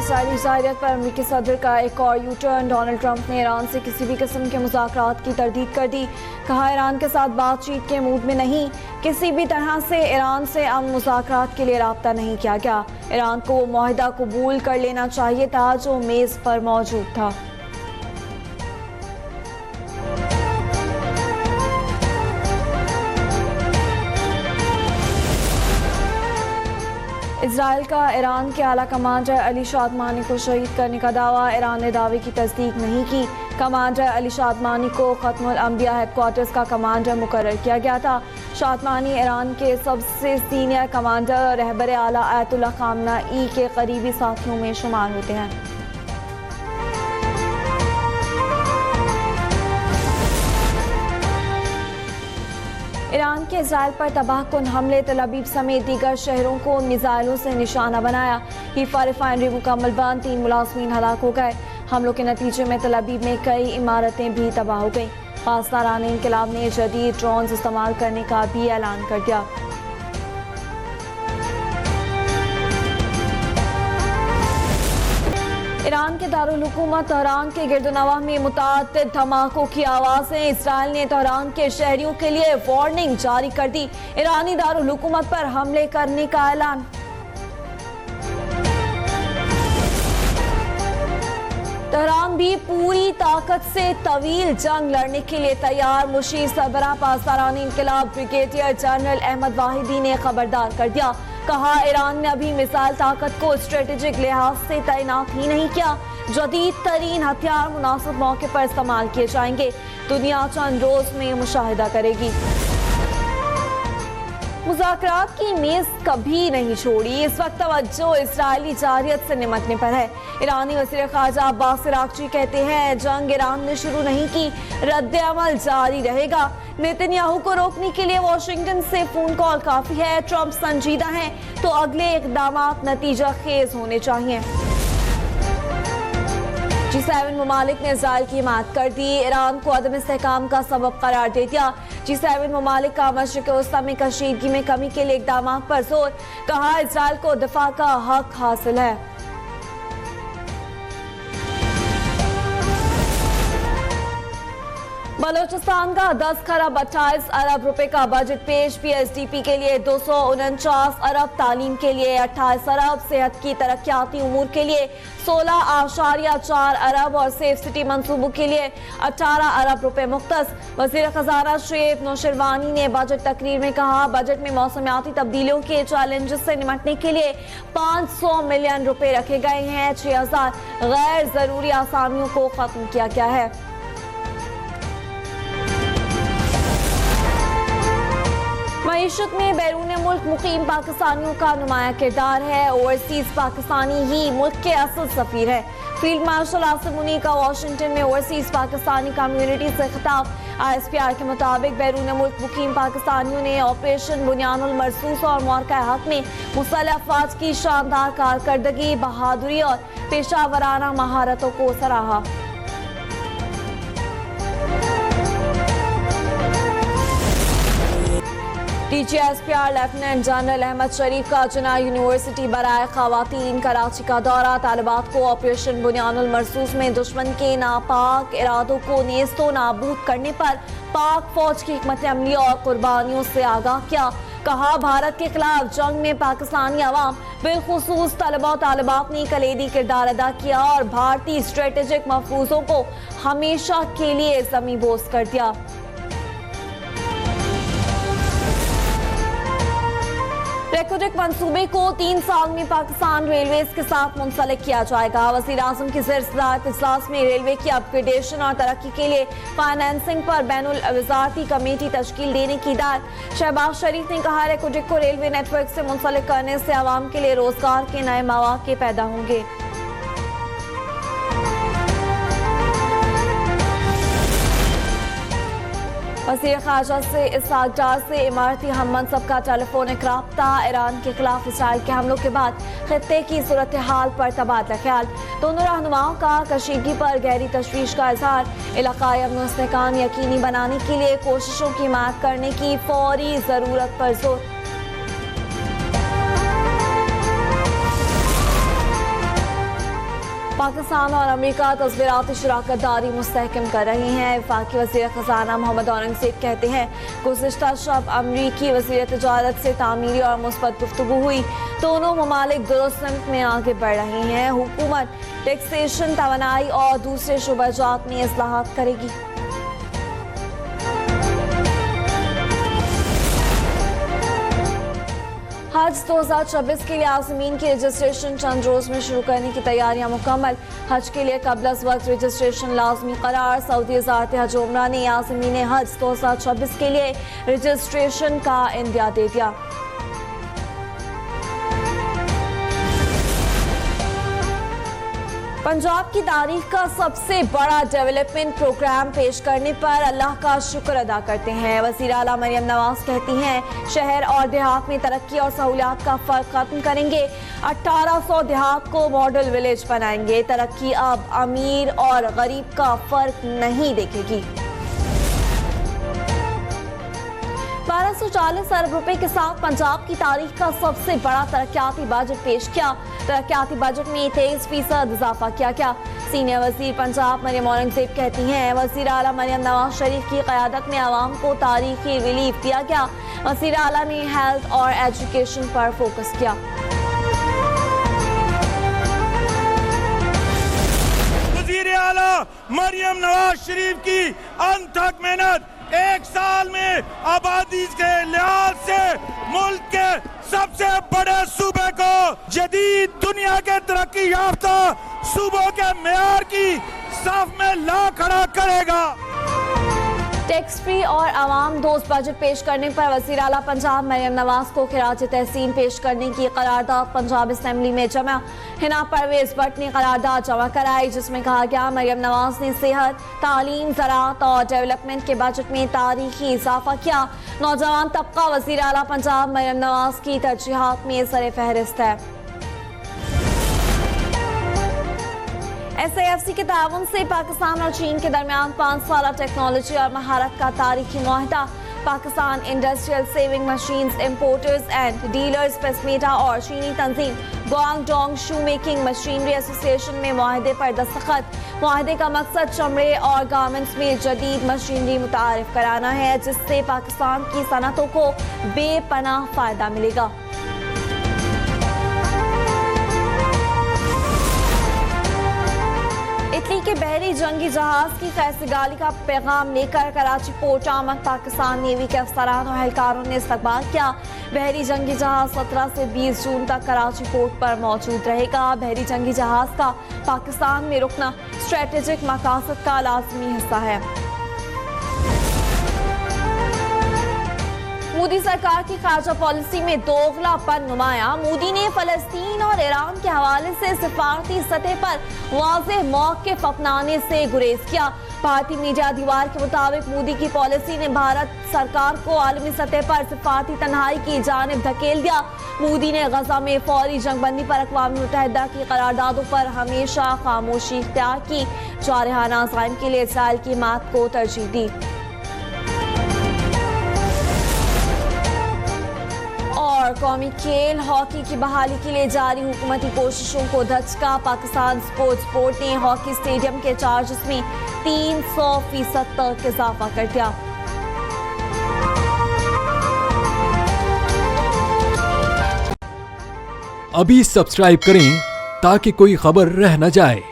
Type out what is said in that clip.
Israeli ज़ाहिरियत पर अमेरिकी सदर का एक और यू टर्न। डोनाल्ड ट्रंप ने ईरान से किसी भी किस्म के मुज़ाकरात की तरदीद कर दी। कहा ईरान के साथ बातचीत के मूड में नहीं, किसी भी तरह से ईरान से अमन मुज़ाकरात के लिए रब्ता नहीं किया गया। ईरान को वो मुआहिदा कबूल कर लेना चाहिए था जो मेज़ पर मौजूद था। इसराइल का ईरान के आला कमांडर अली शादमानी को शहीद करने का दावा। ईरान ने दावे की तस्दीक नहीं की। कमांडर अली शादमानी को खत्मुल अंबिया हेडक्वार्टर्स का कमांडर मुकर्रर किया गया था। शादमानी ईरान के सबसे सीनियर कमांडर रहबर आला आयतुल्लाह खामनेई के करीबी साथियों में शुमार होते हैं। ईरान के इसराइल पर तबाहकुन हमले, तल अवीव समेत दीगर शहरों को मिसाइलों से निशाना बनाया। हीफा रिफाइनरी मुकम्मल बंद, 3 मुलाजमीन हलाक हो गए। हमलों के नतीजे में तल अवीव में कई इमारतें भी तबाह हो गईं। पासदारान इनकलाब ने जदीद ड्रोन इस्तेमाल करने का भी ऐलान कर दिया। ईरान के दारुल हुकूमत तेहरान के गिरदोनवाह में मुतअद्दिद धमाकों की आवाज़ें। इसराइल ने तेहरान के शहरियों के लिए वार्निंग जारी कर दी। ईरानी दारुल हुकूमत पर हमले करने का ऐलान। तेहरान भी पूरी ताकत से तवील जंग लड़ने के लिए तैयार। मुशीर सरबराह पासदारान इनकलाब ब्रिगेडियर जनरल अहमद वाहिदी ने खबरदार कर दिया। कहा ईरान ने अभी मिसाइल ताकत को स्ट्रेटेजिक लिहाज से तैनात ही नहीं किया। जदीद तरीन हथियार मुनासिब मौके पर इस्तेमाल किए जाएंगे। दुनिया चंद रोज में मुशाहिदा करेगी। मुज़ाकरात की मेज कभी नहीं छोड़ी। इस वक्त तवज्जो इसराइली जारियत से निमटने पर है। ईरानी वज़ीर ख़ारजा अब्बास अराग़ची कहते हैं जंग ईरान ने शुरू नहीं की, रद्द अमल जारी रहेगा। नेतन्याहू को रोकने के लिए वाशिंगटन से फोन कॉल काफी है। ट्रंप संजीदा हैं तो अगले इक़दामात नतीजा खेज होने चाहिए। G7 ममालिक ने इज़राइल की हिमायत कर दी। ईरान को अदम इस्तेहकाम का सबब करार दे दिया। G7 ममालिक का मशरिक़ वस्ता में कशीदगी में कमी के लिए इक़दाम पर जोर। कहा इज़राइल को दिफा का हक हासिल है। बलोचिस्तान का 10 खरब 28 अरब रुपए का बजट पेश। PSDP के लिए 249 अरब, तालीम के लिए 28 अरब, सेहत की तरक्याती उमूर के लिए 16.4 अरब और सेफ सिटी मंसूबों के लिए 18 अरब रुपए मुख्तस। वज़ीर खजाना शेख नौशरवानी ने बजट तकरीर में कहा बजट में मौसमियाती तब्दीलियों के चैलेंजेस से निपटने के लिए 500 मिलियन रुपए रखे गए हैं। 6000 गैर जरूरी आसामियों को खत्म किया गया है। मईशत में बैरून मुल्क मुकीम पाकिस्तानियों का नुमाया किरदार है। ओवरसीज पाकिस्तानी ही मुल्क के असल सफीर है। फील्ड मार्शल आसिम मुनीर का वाशिंगटन में ओवरसीज पाकिस्तानी कम्युनिटी से खिताब। ISPR के मुताबिक बैरून मुल्क मुकीम पाकिस्तानियों ने ऑपरेशन बुनियानुल मरसूस और मौका हक में मुसल्लह अफवाज की शानदार कारकर्दगी, बहादुरी और पेशावराना महारतों को सराहा। DG ISPR lieutenant general Ahmed Sharif का जिन्ना यूनिवर्सिटी बराए खवातीन कराची का दौरा। तालिबात को ऑपरेशन बुनियानुल मरसूस में दुश्मन के नापाक इरादों को नेस्तो नाबूद करने पर पाक फौज की हिकमत अमली और कुर्बानियों से आगाह किया। कहा भारत के खिलाफ जंग में पाकिस्तानी अवाम बिलखुसूस तलबा और तालिबात ने कलीदी किरदार अदा किया और भारतीय स्ट्रेटेजिक महफूजों को हमेशा के लिए ज़मींदोज़ कर दिया। रेकोडेक मंसूबे को 3 साल में पाकिस्तान रेलवेज के साथ मुंसलिक किया जाएगा। वज़ीर आज़म की ज़ेर-सदारत इजलास में रेलवे की अपग्रेडेशन और तरक्की के लिए फाइनेंसिंग पर बैनुल वज़ारती कमेटी तश्कील देने की हिदायत। शहबाज शरीफ ने कहा रेकोडेक को रेलवे नेटवर्क से मुंसलिक करने से आवाम के लिए रोजगार के नए मौके पैदा होंगे। वज़ीर ख़ारजा से इसहाक डार से इमारती हम मनसब का टेलीफोनिक राब्ता। ईरान के खिलाफ इसराइल के हमलों के बाद खित्ते की सूरत हाल पर तबादला ख्याल। दोनों रहनुमाओं का कशीदगी पर गहरी तशवीश का इजहार। इलाकाई अमन व इस्तेहकाम यकीनी बनाने के लिए कोशिशों की हिमायत करने की फौरी ज़रूरत पर जोर। पाकिस्तान और अमेरिका तस्वीराती शराकत दारी मुस्तहकम कर रहे हैं। वफाकी वज़ीर ख़ज़ाना मोहम्मद औरंगज़ेब कहते हैं, गुज़िश्ता शब अमरीकी वज़ीर तिजारत से तामीरी और मुस्बत गुफ्तगू हुई। दोनों ममालिक दुरुस्त सिमत में आगे बढ़ रहे हैं। हुकूमत टैक्सेशन, तवानाई और दूसरे शुबाजात में इस्लाहात करेगी। हज 2026 के लिए आज़मीन की रजिस्ट्रेशन चंद रोज में शुरू करने की तैयारियां मुकम्मल। हज के लिए कबल अज़ वक्त रजिस्ट्रेशन लाजमी करार। सऊदी वज़ारत हज उमरा ने आज़मीन हज 2026 के लिए रजिस्ट्रेशन का इंदिया दे दिया। पंजाब की तारीख का सबसे बड़ा डेवलपमेंट प्रोग्राम पेश करने पर अल्लाह का शुक्र अदा करते हैं। वज़ीर आला मरियम नवाज कहती हैं, शहर और देहात में तरक्की और सहूलियात का फ़र्क खत्म करेंगे। 1800 देहात को मॉडल विलेज बनाएंगे। तरक्की अब अमीर और गरीब का फ़र्क नहीं देखेगी। 1240 अरब रुपए के साथ पंजाब की तारीख का सबसे बड़ा तरक्याती बजट पेश किया। तरक्याती बजट में 23% इजाफा किया गया। सीनियर वजीर पंजाब मरियम औरंगज़ेब कहती हैं, वज़ीर आला मरियम नवाज शरीफ की क़यादत में आवाम को तारीखी रिलीफ दिया गया। वज़ीर आला ने हेल्थ और एजुकेशन पर फोकस किया। वज़ीर आला मरियम नवाज शरीफ की अनथक मेहनत 1 साल में आबादी के लिहाज से मुल्क के सबसे बड़े सूबे को जदीद दुनिया के तरक्की याफ्ता सूबों के मेयार की साफ में ला खड़ा करेगा। टैक्स फ्री और आवाम दोस्त बजट पेश करने पर वज़ीर आला पंजाब मरियम नवाज को खिराज तहसीन पेश करने की करारदाद पंजाब असम्बली में जमा। हिना परवेज भट्ट ने करारदाद जमा कराई, जिसमें कहा गया, मरियम नवाज ने सेहत, तालीम, ज़राअत और डेवलपमेंट के बजट में तारीखी इजाफा किया। नौजवान तबका वज़ीर आला पंजाब मरियम नवाज की तरजीहात में सर फहरिस्त है। SAFC के ताउन से पाकिस्तान और चीन के दरमियान 5 साला टेक्नोलॉजी और महारत का तारीखी मुआहदा। Pakistan industrial sewing machines importers and dealers पेस्मेटा और चीनी तंजीम Guangdong shoe making machinery association में मुआहदे पर दस्तखत। मुआहदे का मकसद चमड़े और गारमेंट्स में जदीद मशीनरी मुतारिफ कराना है, जिससे पाकिस्तान की सनतों को बेपनाह फायदा मिलेगा। इटली के बहरी जंगी जहाज की खैरसगाली का पैगाम लेकर कराची पोर्ट आमद पाकिस्तान नेवी के अफसरान और एहलकारों ने इस्तकबाल किया। बहरी जंगी जहाज 17 से 20 जून तक कराची पोर्ट पर मौजूद रहेगा। बहरी जंगी जहाज का पाकिस्तान में रुकना स्ट्रेटेजिक मकासद का लाजमी हिस्सा है। मोदी सरकार की खारजा पॉलिसी में दोगलापन नुमाया। मोदी ने फलस्तीन और ईरान के हवाले से सिफारती सतह पर वाज़ेह मौक़िफ़ अपनाने से गुरेज किया। भारतीय मीडिया दीवार के मुताबिक मोदी की पॉलिसी ने भारत सरकार को आलमी सतह पर सिफारती तन्हाई की जानिब धकेल दिया। मोदी ने गजा में फौरी जंगबंदी पर अक़वाम मुत्तहिदा की करारदादों पर हमेशा खामोशी इख्तियार की। जारहाना अज़ाइम के लिए इसराइल की मात को तरजीह दी। और कौमी खेल हॉकी की बहाली के लिए जारी हुकूमती कोशिशों को धचका। पाकिस्तान स्पोर्ट्स बोर्ड ने हॉकी स्टेडियम के चार्जेस में 300% तक इजाफा कर दिया। अभी सब्सक्राइब करें ताकि कोई खबर रह न जाए।